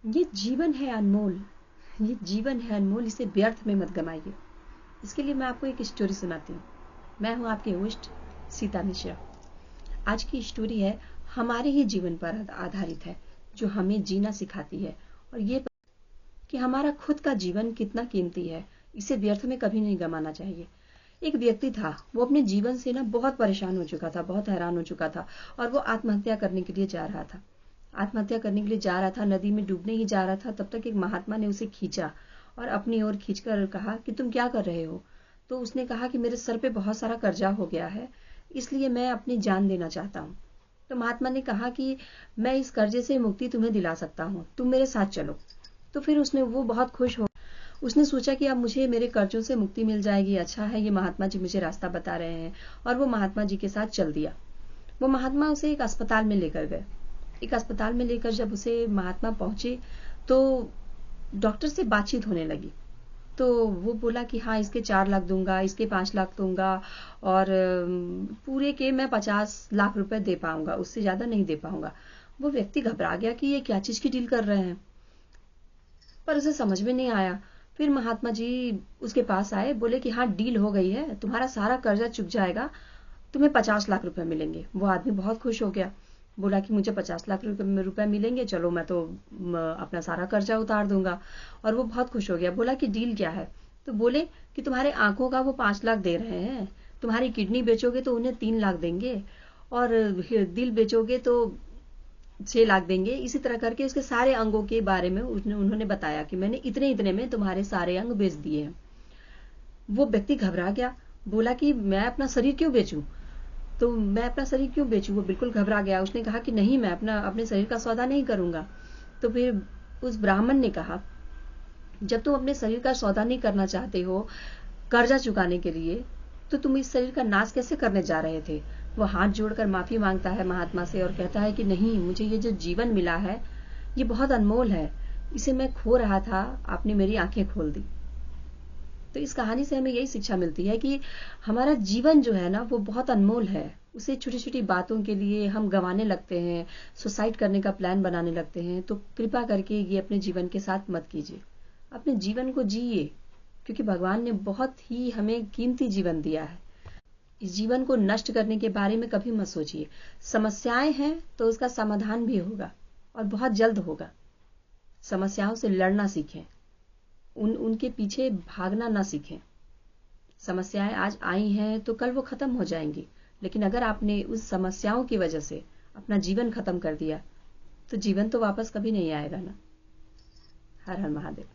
ये जीवन है अनमोल, ये जीवन है अनमोल, इसे व्यर्थ में मत गमाइए। इसके लिए मैं आपको एक स्टोरी सुनाती हूँ। मैं हूँ आपकी होस्ट सीता मिश्रा। आज की स्टोरी है हमारे ही जीवन पर आधारित है, जो हमें जीना सिखाती है और ये कि हमारा खुद का जीवन कितना कीमती है, इसे व्यर्थ में कभी नहीं गंवाना चाहिए। एक व्यक्ति था, वो अपने जीवन से ना बहुत परेशान हो चुका था, बहुत हैरान हो चुका था और वो आत्महत्या करने के लिए जा रहा था। आत्महत्या करने के लिए जा रहा था, नदी में डूबने ही जा रहा था। तब तक एक महात्मा ने उसे खींचा और अपनी ओर खींचकर कहा कि तुम क्या कर रहे हो। तो उसने कहा कि मेरे सर पे बहुत सारा कर्जा हो गया है, इसलिए मैं अपनी जान देना चाहता हूँ। तो महात्मा ने कहा कि मैं इस कर्जे से मुक्ति तुम्हें दिला सकता हूँ, तुम मेरे साथ चलो। तो फिर वो बहुत खुश हो, उसने सोचा कि अब मुझे मेरे कर्जों से मुक्ति मिल जाएगी, अच्छा है ये महात्मा जी मुझे रास्ता बता रहे हैं। और वो महात्मा जी के साथ चल दिया। वो महात्मा उसे एक अस्पताल में लेकर गए। एक अस्पताल में लेकर जब उसे महात्मा पहुंचे तो डॉक्टर से बातचीत होने लगी। तो वो बोला कि हाँ, इसके 4 लाख दूंगा, इसके 5 लाख दूंगा और पूरे के मैं 50 लाख रुपए दे पाऊंगा, उससे ज्यादा नहीं दे पाऊंगा। वो व्यक्ति घबरा गया कि ये क्या चीज की डील कर रहे हैं, पर उसे समझ में नहीं आया। फिर महात्मा जी उसके पास आए, बोले कि हाँ, डील हो गई है, तुम्हारा सारा कर्जा चुक जाएगा, तुम्हें 50 लाख रुपए मिलेंगे। वो आदमी बहुत खुश हो गया, बोला कि मुझे 50 लाख रुपए मिलेंगे, चलो मैं तो अपना सारा कर्जा उतार दूंगा। और वो बहुत खुश हो गया, बोला कि डील क्या है। तो बोले कि तुम्हारे आंखों का वो 5 लाख दे रहे हैं, तुम्हारी किडनी बेचोगे तो उन्हें 3 लाख देंगे और दिल बेचोगे तो 6 लाख देंगे। इसी तरह करके उसके सारे अंगों के बारे में उन्होंने बताया कि मैंने इतने इतने में तुम्हारे सारे अंग बेच दिए हैं। वो व्यक्ति घबरा गया, बोला कि मैं अपना शरीर क्यों बेचूं, तो मैं अपना शरीर क्यों बेचूं। वो बिल्कुल घबरा गया। उसने कहा कि नहीं, मैं अपने शरीर का सौदा नहीं करूंगा। तो फिर उस ब्राह्मण ने कहा, जब तुम अपने शरीर का सौदा नहीं करना चाहते हो कर्जा चुकाने के लिए, तो तुम इस शरीर का नाश कैसे करने जा रहे थे। वो हाथ जोड़कर माफी मांगता है महात्मा से और कहता है कि नहीं, मुझे ये जो जीवन मिला है ये बहुत अनमोल है, इसे मैं खो रहा था, आपने मेरी आंखें खोल दी। तो इस कहानी से हमें यही शिक्षा मिलती है कि हमारा जीवन जो है ना, वो बहुत अनमोल है। उसे छोटी छोटी बातों के लिए हम गंवाने लगते हैं, सुसाइड करने का प्लान बनाने लगते हैं। तो कृपा करके ये अपने जीवन के साथ मत कीजिए, अपने जीवन को जिए, क्योंकि भगवान ने बहुत ही हमें कीमती जीवन दिया है। इस जीवन को नष्ट करने के बारे में कभी मत सोचिए। समस्याएं हैं तो उसका समाधान भी होगा और बहुत जल्द होगा। समस्याओं से लड़ना सीखें, उनके पीछे भागना ना सीखें। समस्याएं आज आई हैं तो कल वो खत्म हो जाएंगी, लेकिन अगर आपने उस समस्याओं की वजह से अपना जीवन खत्म कर दिया तो जीवन तो वापस कभी नहीं आएगा ना। हर हर महादेव।